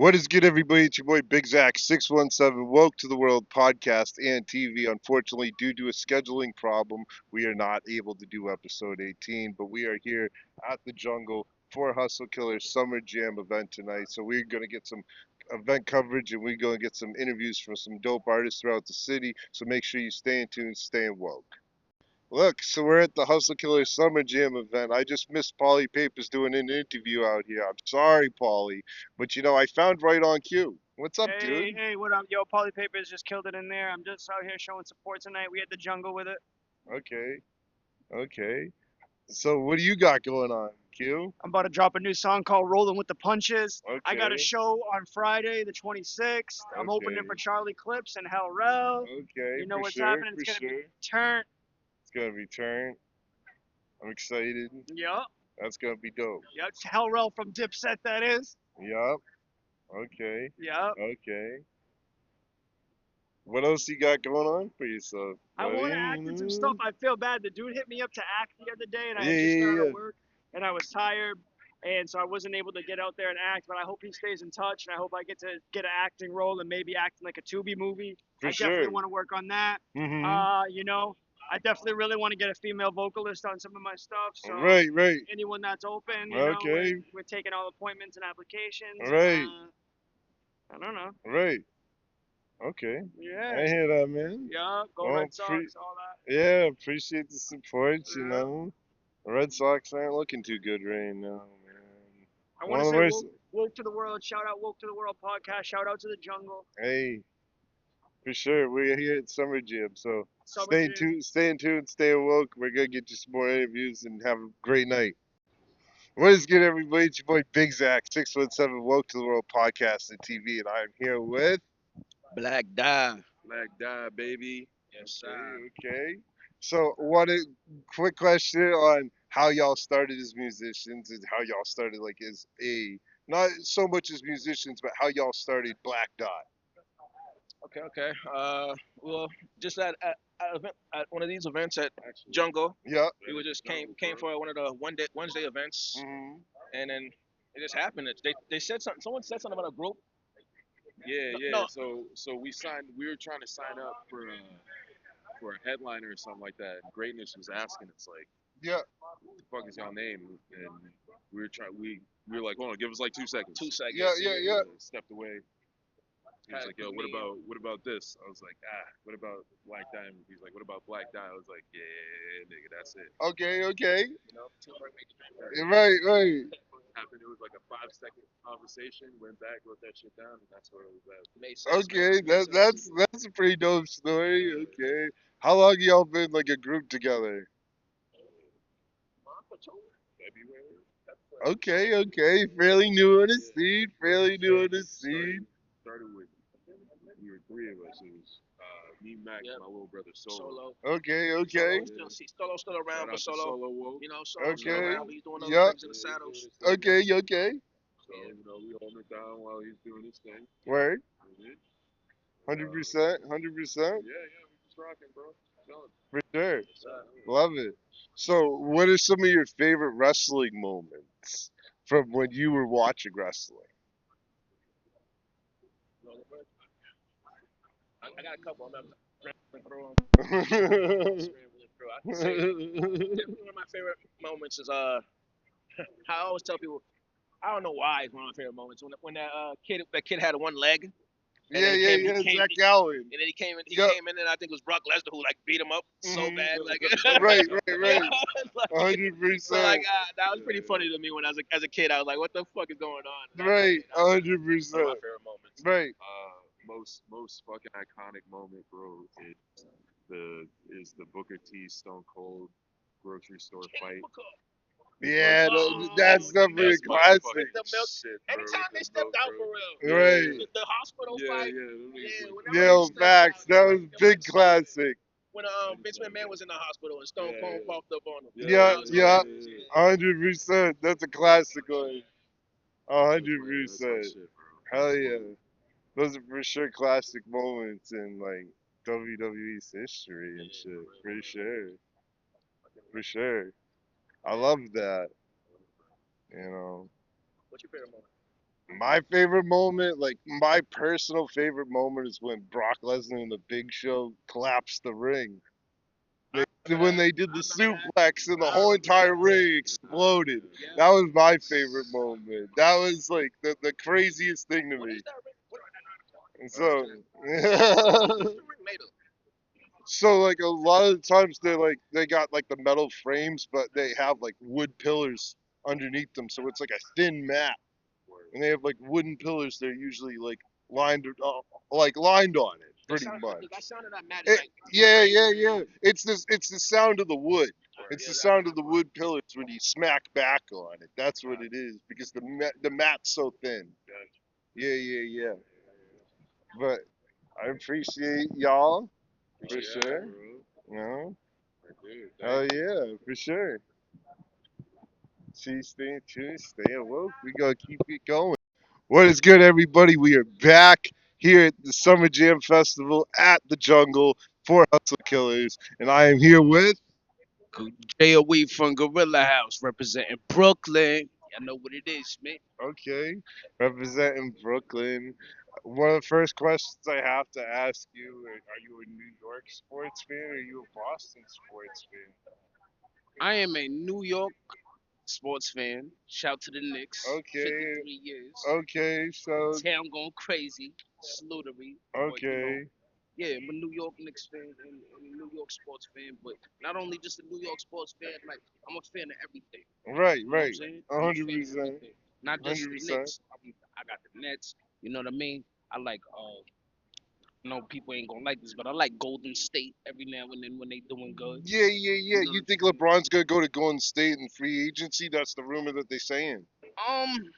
What is good, everybody? It's your boy Big Zach 617. Woke to the World podcast and TV. Unfortunately, due to a scheduling problem, we are not able to do episode 18, but we are here at the Jungle for Hustle Killers Summer Jam event tonight. So we're going to get some event coverage and we're going to get some interviews from some dope artists throughout the city. So make sure you stay in tune, stay woke. Look, so we're at the Hustle Killers Summer Jam event. I just missed Polly Papers doing an interview out here. I'm sorry, Polly, but I found right on cue. What's up, Hey, dude? hey, what up? Yo, Poly Papers just killed it in there. I'm just out here showing support tonight. We had the jungle with it. Okay, okay. So what do you got going on, Q? I'm about to drop a new song called Rolling with the Punches. I got a Okay, show on Friday, the 26th. I'm opening for okay, Charlie Clips and Hell Rel. okay, You know for what's sure, happening. It's for going to be sure. turnt. It's gonna be turned. I'm excited. Yup. That's gonna be dope. Yup. It's Hell Rel from Dipset, that is. Yup. Okay, Yup. okay. What else you got going on for yourself, I want buddy? to act in some stuff. I feel bad. The dude hit me up to act the other day, and I Yeah, had just got out yeah, of work, and I was tired, and so I wasn't able to get out there and act. But I hope he stays in touch, and I hope I get to get an acting role and maybe act in like a Tubi movie. for I sure. definitely want to work on that. Mm-hmm. I definitely really want to get a female vocalist on some of my stuff. So Right, right. anyone that's open, Okay, we're taking all appointments and applications. right, I don't know. right. Okay. I Yeah, hear that, man. yeah. Go Well, Red Sox, all that. yeah, appreciate the support, you Yeah. know. The Red Sox aren't looking too good right now, man. I want One to of the say worst. woke to the world. Shout out woke to the world podcast. Shout out to the jungle. Hey, for sure. We're here at Summer Jam, so Summer Jam. stay in tune, stay awoke. We're gonna get you some more interviews and have a great night. What is good, everybody? It's your boy Big Zach, 617 Woke to the World podcast and TV, and I am here with. Black Dye. Black Dye, baby. Yes, sir. Okay. So, what a quick question on how y'all started as musicians and how y'all started like as a not so much as musicians, but how y'all started Black Dot. Okay. Well, just at one of these events at Jungle, Yeah. we were just came for one of the Wednesday events, Hmm. and then it just happened. They said something. Someone said something about a group. Yeah, yeah. No, So we signed. We were trying to sign up for a headliner or something like that. And Greatness was asking us like, Yeah. "What the fuck is y'all name?" And we were trying. We were like, "Hold on, give us like 2 seconds." 2 seconds. Yeah. Stepped away. He was Kinda like, "Yo, put me in. what about this?" I was like, what about Black Diamond?" He's like, "What about Black Dye?" I was like, "Yeah, nigga, that's it." Okay. Teamwork makes the dream work. Right. Happened. It was like a 5 second conversation. Went back, wrote that shit down, and that's where it was at. Made sense, man. Okay. Made sense. That's a pretty dope story. Okay. How long y'all been like a group together? Month or two. February. Okay. Fairly new on the Yeah. scene. Fairly new on the scene. Started with we were three of us. It was me, Max, Yep. my little brother Solo. Solo. Okay. Solo's still around, Shout but out to Solo. Solo Wolf. Solo's still Okay. around, but he's doing other Yup. things in the shadows. Okay. So we holding it down while he's doing his thing. Word. Mhm. 100%. 100%. Yeah, we just rocking, bro. Chilling. For sure. Yeah. Love it. So, what are some of your favorite wrestling moments from when you were watching wrestling? I got a couple. I'm not scrambling through them. Scrambling through. I can say definitely one of my favorite moments is I always tell people I don't know why it's one of my favorite moments when that kid had one leg and then Yeah. Zach Allen. and then he Yup. came in and I think it was Brock Lesnar who like beat him up so Hmm. bad like Right. yeah like, so 100%. like that was pretty funny to me when I was as a kid. I was like, what the fuck is going on? Right. One of 100%. my favorite moments. Right. Most fucking iconic moment, bro, is the Booker T Stone Cold grocery store fight. Yeah, Oh, that's definitely a That's my classic. fucking the milk. shit, bro. Anytime The they stepped milk, out bro. for real, Right. the hospital Yeah, fight. yeah. Them niggas Yeah, went whenever they Yo, stepped facts. out, That was it big went so good. classic. When Vince McMahon was in the hospital and Stone Yeah, Cold yeah. popped up on him. Yeah, That was yeah. hilarious. Yeah. 100%. That's a classic one. That's my 100%. shit, bro. Hell yeah. Those are for sure classic moments in like WWE's history and shit. For sure. For sure. I love that. You know. What's your favorite moment? My favorite moment, like my personal favorite moment, is when Brock Lesnar and the Big Show collapsed the ring. When they did the suplex and the whole entire ring exploded. That was my favorite moment. That was like the craziest thing to What me. is that ring? And so, What's the ring made of? so like a lot of the times they got like the metal frames, but they have like wood pillars underneath them, so it's like a thin mat, and they have like wooden pillars. They're usually like lined on it, pretty much. That sound of that mat is It, like yeah, yeah, yeah. It's the sound of the wood. It's the sound of the wood pillars when you smack back on it. That's what it is because the mat's so thin. Yeah, yeah, yeah. But I appreciate y'all for sure. You know? Oh yeah, for sure. Stay tuned, stay awoke. We gotta keep it going. What is good, everybody? We are back here at the Summer Jam Festival at the Jungle for Hustle Killers, and I am here with. JOE from Gorilla House representing Brooklyn. Y'all know what it is, man. Okay, representing Brooklyn. One of the first questions I have to ask you: are you a New York sports fan or are you a Boston sports fan? I am a New York sports fan. Shout to the Knicks. Okay, 53 years. okay, so Town going crazy. Salutery. But, okay, yeah, I'm a New York Knicks fan and a New York sports fan. But not only just a New York sports fan, like, I'm a fan of everything. right, You know what I'm right, saying? a I'm a hundred fan of percent, everything. Not just the 100%. Knicks. I got the Nets. You know what I mean? I like no, people ain't gonna like this, but I like Golden State every now and then when they doing good. Yeah, yeah, yeah. You know You what think I'm LeBron's gonna go to Golden State in free agency? That's the rumor that they're saying. saying?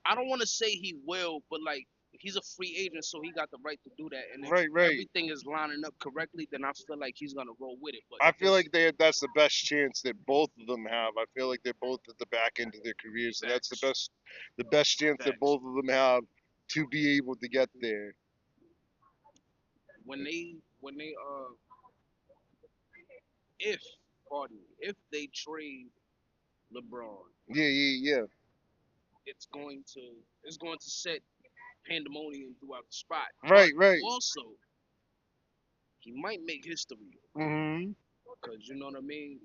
I don't want to say he will, but like he's a free agent, so he got the right to do that. And if Right, right. everything is lining up correctly, then I feel like he's gonna roll with it. But I if feel it's like that's the best chance that both of them have. I feel like they're both at the back end of their careers, and that's facts, the best chance that facts, both of them have to be able to get there. when they if pardon me, if they trade LeBron, Yeah, yeah, yeah. it's going to it's going to set pandemonium throughout the spot. But Right, right. also he might make history Mhm. because you know what I mean.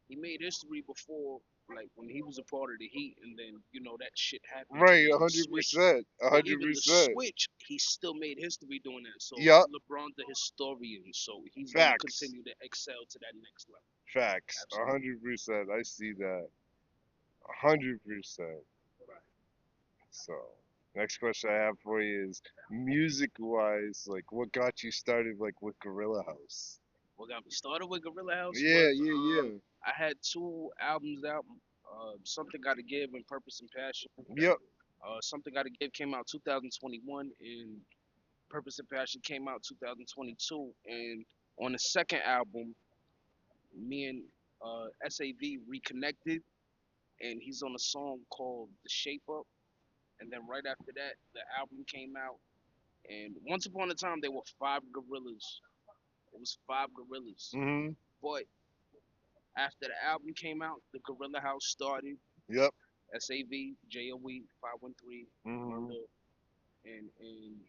He made history before, like when he was a part of the Heat, and then that shit happened to Right, where a he hundred switched. percent, a But hundred even the percent. switch, he still made history doing that. So Yup. LeBron's a historian, so he's gonna Facts, continue to excel to that next level. facts, a Absolutely. 100%. I see that, 100%. So, next question I have for you is music-wise, like what got you started like with Gorilla House? What got me started with Gorilla House Yeah, was yeah, yeah. I had two albums out. Something Gotta Give and Purpose and Passion. Yep. Something Gotta Give came out 2021, and Purpose and Passion came out 2022. And on the second album, me and SAV reconnected, and he's on a song called The Shape Up. And then right after that, the album came out. And once upon a time, there were five gorillas. It was five gorillas. Mhm. But after the album came out, the Gorilla House started. Yep. SAV, JOE, 513, Mhm. Murder, and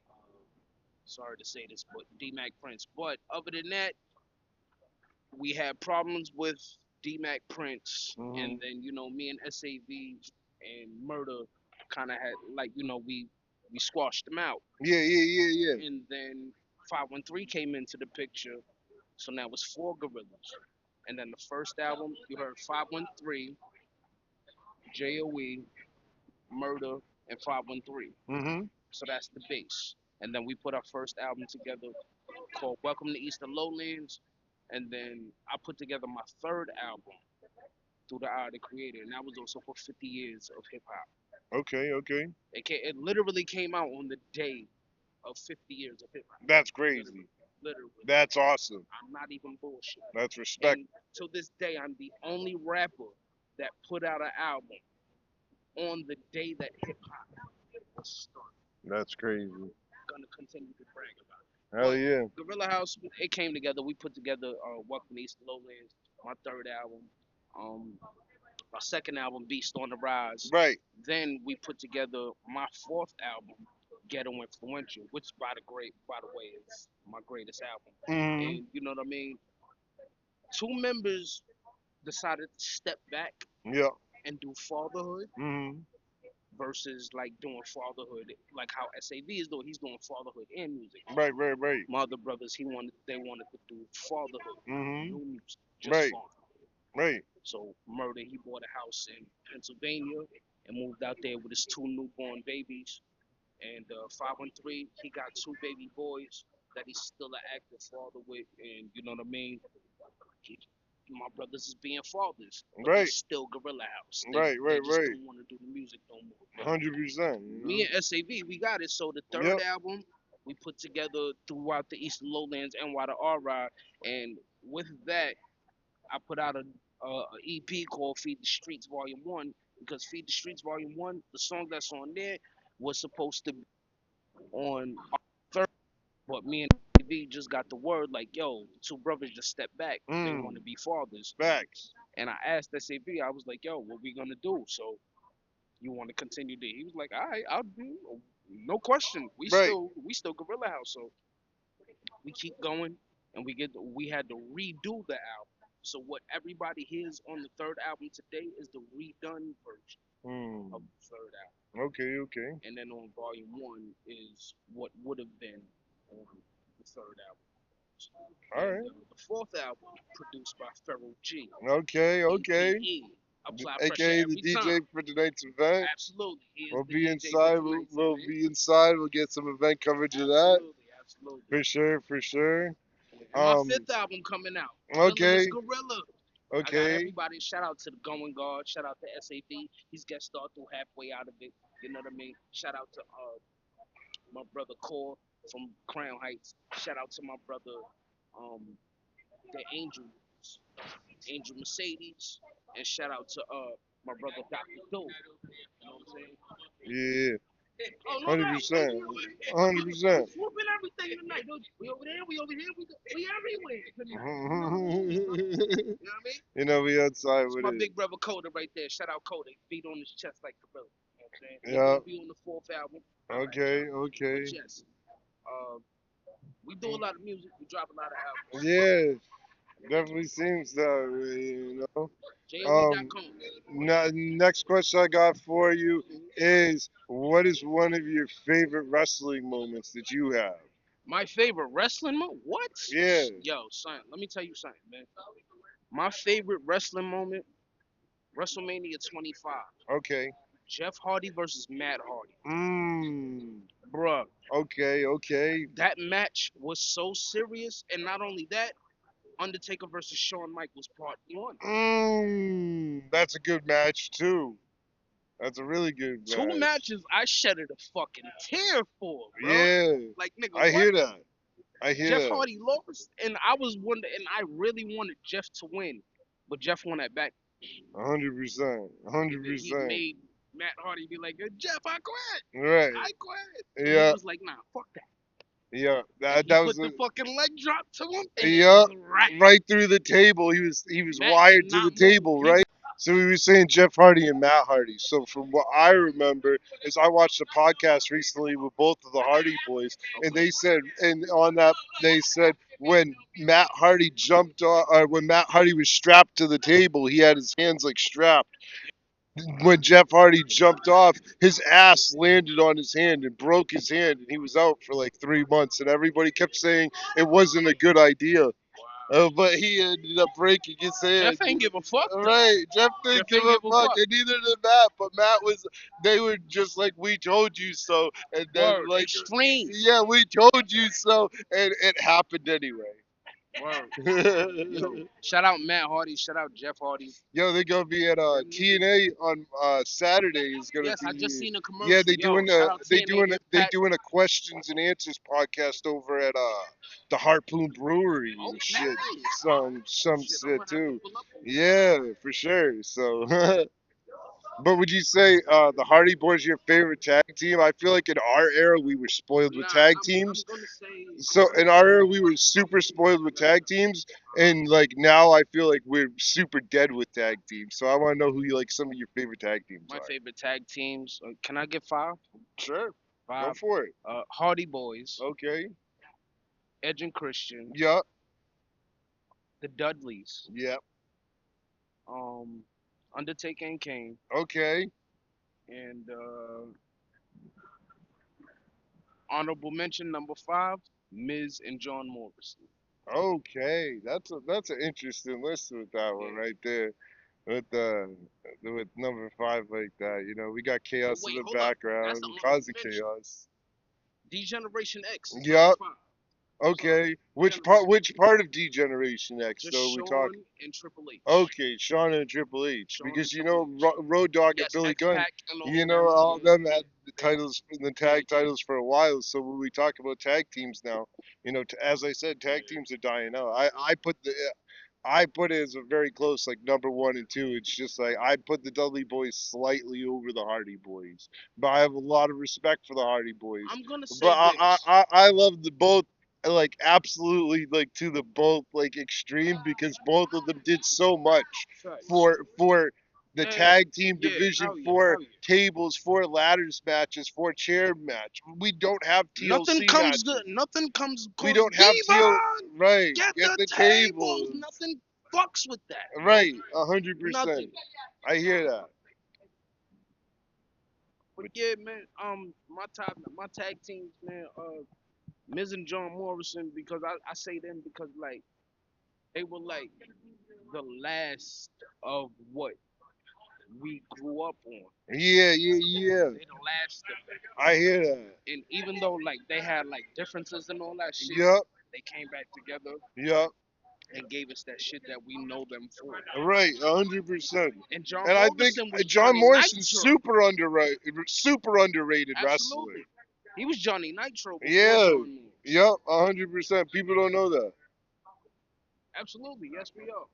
sorry to say this, but D-Mac Prince. But other than that, we had problems with D-Mac Prince, and Mhm. then me and SAV and Murder kind of had like we squashed them out, Yeah, yeah, yeah, yeah. and then 513 came into the picture, so now it's four gorillas. And then the first album you heard 513, JOE, Murder, and 513. Mhm. So that's the base. And then we put our first album together called Welcome to Eastern Lowlands, and then I put together my third album through the Eye of the Creator, and that was also for 50 years of hip hop. Okay, okay. It literally came out on the day of 50 years of hip hop. That's Literally, crazy. literally. That's awesome. I'm not even bullshit. That's respect. And to this day, I'm the only rapper that put out an album on the day that hip hop was started. That's crazy. Gonna continue to brag about it. Hell But yeah. Gorilla House, it came together. We put together Welcome to East Lowlands, my third album. Um, my second album, Beast on the Rise. Right. Then we put together my fourth album, Ghetto Influential, which by the way, is my greatest album. Mhm. And you know what I mean? Two members decided to step back Yeah. and do fatherhood Mhm. versus like doing fatherhood like how SAV is doing. He's doing fatherhood and music. Right. Right. Right. My other brothers, they wanted to do fatherhood, Mhm. new music, just Right. fatherhood. Right. So Murder, he bought a house in Pennsylvania and moved out there with his two newborn babies. And 513, he got two baby boys that he's still an active father with. And you know what I mean? He, my brothers is being fathers, but they Right. still Gorilla House. Right. They Right. just Right. don't want to do the music no more. But 100%. me and SAV, we got it. So the third Yep. album we put together throughout the Eastern Lowlands, NY to R-Rod, and with that, I put out a EP called Feed the Streets Volume One because Feed the Streets Volume One, the song that's on there was supposed to be on our third, but me and SAV just got the word like, yo, the two brothers just stepped back. They want to Mm. be fathers. Facts. And I asked SAV, I was like, yo, what we gonna do? So you want to continue to? He was like, all right, I'll do. No question. Right. We still Gorilla House. So we keep going, and we had to redo the album. So what everybody hears on the third album today is the redone version Mm. of the third album, Okay. Okay. and then on volume one is what would have been on the third album. All And right. the fourth album produced by Pharoah G, Okay. Okay. aka Apply Pressure AKA the Every DJ Time. for tonight's event. Absolutely, he is We'll the be DJ for inside. tonight's We'll event. be inside. We'll get some event coverage of that Absolutely, absolutely. for sure. For sure. And my fifth album coming out, Okay. Villainous Gorilla. I got Okay. everybody. Shout out to the Going Guard. Shout out to SAV. He's guest star through halfway out of it. You know what I mean? Shout out to my brother Core from Crown Heights. Shout out to my brother um the Angel Mercedes, and shout out to my brother Dr. Doe. You know what I'm saying? Yeah. Oh, no Hundred doubt. percent. 100%. We whooping everything tonight. We over there, we over here, we everywhere tonight. You know what I mean? You know, we outside It's with my it. big brother Coda right there. Shout out Coda. Beat on his chest like Gorilla. You know what I'm saying? He's Yeah. gonna be on the fourth album. Okay. But Okay. yes, we do a lot of music. We drop a lot of albums. Yeah. Definitely seems that way. You know. JOE.com. Next question I got for you is, what is one of your favorite wrestling moments that you have? My favorite wrestling moment? What? Yeah. Yo, son, let me tell you something, man. My favorite wrestling moment, WrestleMania 25. Okay. Jeff Hardy versus Matt Hardy. Mmm. Bruh, Okay. Okay. that match was so serious, and not only that, Undertaker versus Shawn Michaels Part 1. Mmm. That's a good match too. That's a really good Two match. matches I shedded a fucking tear for, bro. Yeah. Like, nigga, I what? hear that. I hear Jeff that. Hardy lost, and I was wondering, and I really wanted Jeff to win, but Jeff won that back. 100%. He 100%. made Matt Hardy be like, Jeff, I quit. Right. I quit. And Yeah. he was like, nah, fuck that. Yeah. And he That put was the fucking leg drop to him. And yeah. it was right. Right through the table. He was Matt wired did to the not move. table, right? So we were saying Jeff Hardy and Matt Hardy. So from what I remember is I watched a podcast recently with both of the Hardy boys, and they said, and on that they said when Matt Hardy jumped or when Matt Hardy was strapped to the table, he had his hands like strapped. When Jeff Hardy jumped off, his ass landed on his hand and broke his hand, and he was out for like 3 months. And everybody kept saying it wasn't a good idea. But he ended up breaking his hand. Jeff ain't give a fuck. All right, Jeff didn't give a fuck, and neither did Matt. But Matt was, they were just like, we told you so, and then Word, like, extreme. yeah, we told you so, and it happened anyway. Word. Yo, shout out Matt Hardy. Shout out Jeff Hardy. Yo, they're gonna be at TNA on Saturday. Is gonna Yes, be. I just seen a commercial. Yeah, they Yo, doing shout a out they TNA doing a they Impact. doing a questions and answers podcast over at the Harpoon Brewery Oh, and shit. nice. Some Shit, I'm shit gonna have to too. pull up. Yeah, for sure. So But would you say the Hardy Boys your favorite tag team? I feel like in our era we were spoiled with Nah, tag I'm teams. gonna say So in our era we were super spoiled with tag teams, and like now I feel like we're super dead with tag teams. So I want to know who you like some of your favorite tag teams my are. favorite tag teams. Can I get five? Sure, go Five. for it. Hardy Boys, Okay. Edge and Christian, Yup. the Dudleys, Yep. um, Undertaker and Kane, Okay. and honorable mention number five, Miz and John Morrison. Okay. That's an interesting list with that one Yeah. right there. With number five like that, we got So chaos in wait, the hold up. That's the background, honorable causing mention. chaos. Degeneration X is number Yup. five. Sorry, Okay. Which part? Degeneration. Which part of Degeneration X Just though we talk? Shawn and Triple H. Okay, Shawn and Triple H, Shawn and because Triple H. Road Dogg and Yes, Billy X Gunn, Pac and all of them. all of Yeah, them yeah, had the yeah, titles, the yeah, tag titles for a while. So when we talk about tag teams now, as I said, tag teams are dying out. I put it as a very close, like number one and two. It's just like I put the Dudley Boys slightly over the Hardy Boys, but I have a lot of respect for the Hardy Boys. I'm gonna But say this. I love the both, like absolutely, like to the both like extreme, because both of them did so much Facts. for the Yeah, tag team yeah, division, hell yeah, for hell yeah. tables, for ladders matches, for chair match. We don't have TLC matches. Nothing comes We close. don't have TL. Diva, Right. get Get the the tables. tables. Nothing fucks with that, bro. Right, 100%. Nothing. I hear that. But yeah, man. My tag teams, man. Miz and John Morrison, because I say them because like they were like the last of what we grew up on. Yeah, yeah, yeah. They the last of that. I hear that. And even though like they had like differences and all that shit, Yup, they came back together yup. and gave us that shit that we know them for. Right, 100%. And John And I think Morrison was John Johnny Morrison's Nitro. super underrated wrestler. Absolutely. He was Johnny Nitro before Yeah, John Morrison. yup, 100%. People don't know that. Absolutely. Yes, we are.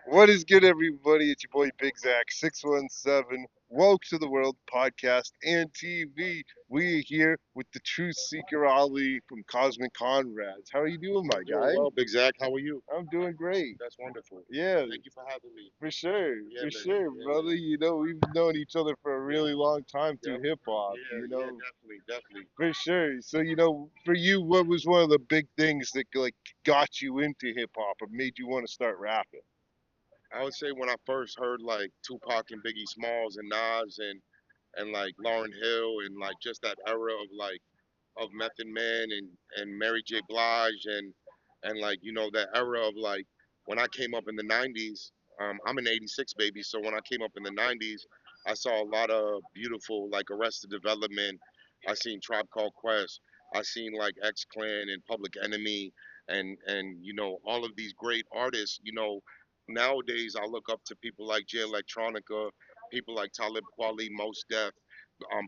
What is good, everybody? It's your boy Big Zach 617. Welcome to the World Podcast and TV. We are here with the Truth Seeker Ali from Cosmic Conrads. How are you doing, my Doing guy? well, Big Zach. How are you? I'm doing great. That's wonderful. Yeah, Thank you for having me. for sure, Yeah, for man. sure, Yeah, brother. man. We've known each other for a really long time Yep. through hip hop. Yeah, yeah, definitely, definitely. For sure. So, for you, what was one of the big things that like got you into hip hop or made you want to start rapping? I would say when I first heard like Tupac and Biggie Smalls and Nas and like Lauryn Hill and like just that era of like of Method Man and Mary J. Blige and like that era of like when I came up in the '90s. I'm an '86 baby, so when I came up in the '90s, I saw a lot of beautiful like Arrested Development. I seen Tribe Called Quest. I seen like X Clan and Public Enemy and all of these great artists. Nowadays I look up to people like Jay Electronica, people like Talib Kweli, Mos Def,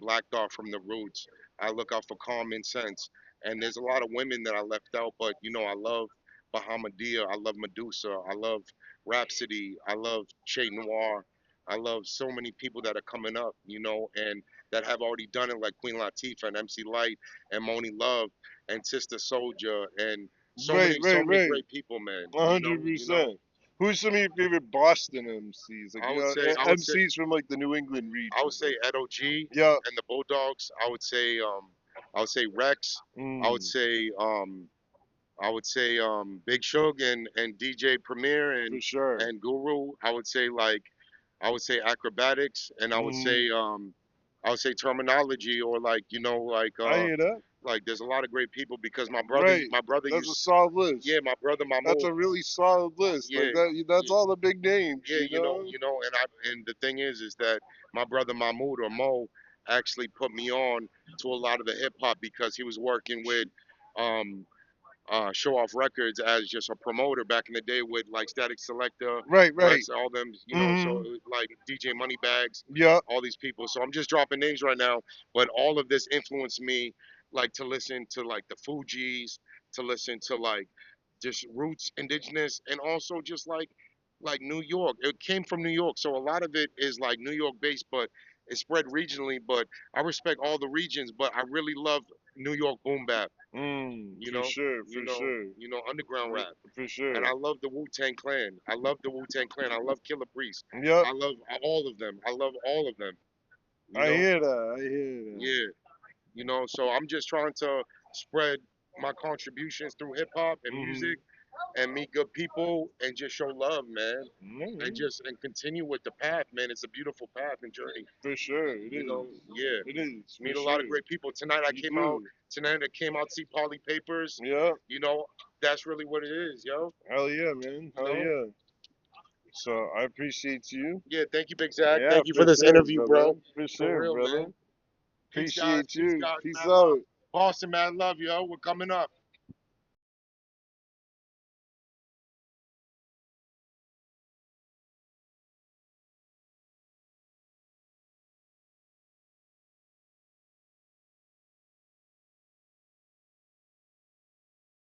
Black Thought from the Roots. I look out for Common Sense. And there's a lot of women that I left out, but I love Bahamadia, I love Medusa, I love Rhapsody, I love Che Noir, I love so many people that are coming up, and that have already done it, like Queen Latifah and MC Light and Moni Love and Sister Soldier and so Right, many so right, many right. great people, man. A hundred percent. Who's some of your favorite Boston MCs? Like I would say MCs from like the New England I would region. say Edo G Yeah. and the Bulldogs. I would say Rex. I would Mm, say Big Shug and DJ Premier for sure. and Guru. I would say Acrobatics, and Mm, I would say Terminology, or like I hear that. there's a lot of great people because Right. my brother That's a used solid list. yeah, my brother That's Mahmoud. a really solid list. Yeah, Like that. That's yeah, all the big names. yeah, and the thing is that my brother Mahmoud, or Mo, actually put me on to a lot of the hip hop because he was working with um Show Off Records as just a promoter back in the day with like Static Selector, Right. Right. Rex, all them, so Mm-hmm. like DJ Moneybags, Yep. all these people. So I'm just dropping names right now, but all of this influenced me like to listen to like the Fugees, to listen to like just roots indigenous, and also just like like New York. It came from New York, so a lot of it is like New York based, but it's spread regionally. But I respect all the regions, but I really love New York boom bap. You For know, sure, you for know, sure, underground rap. for And sure. I love the Wu Tang Clan. I love the Wu Tang Clan. I love Killer Priest. Yep, I love all of them. I love all of them. You I know, hear that. I hear that. yeah. So I'm just trying to spread my contributions through hip hop and music and meet good people and just show love, man. And Mhm. just and continue with the path, man. It's a beautiful path and journey. For sure, it is. Yeah. It is for Meet a lot of sure. great people. Tonight I You came out. do. Tonight I came out to see Polly Papers. Yep. You know, that's really what it is, yo. Hell yeah, man. You Hell know. yeah. So I appreciate you. Yeah. Thank you, Big Zach. Yeah, Thank you for for this sure, interview, brother. bro. For For sure, real, brother. man. Peace, guys. Appreciate Peace, you. guys. Peace Mad love. out. Boston, mad love, yo. We're coming up.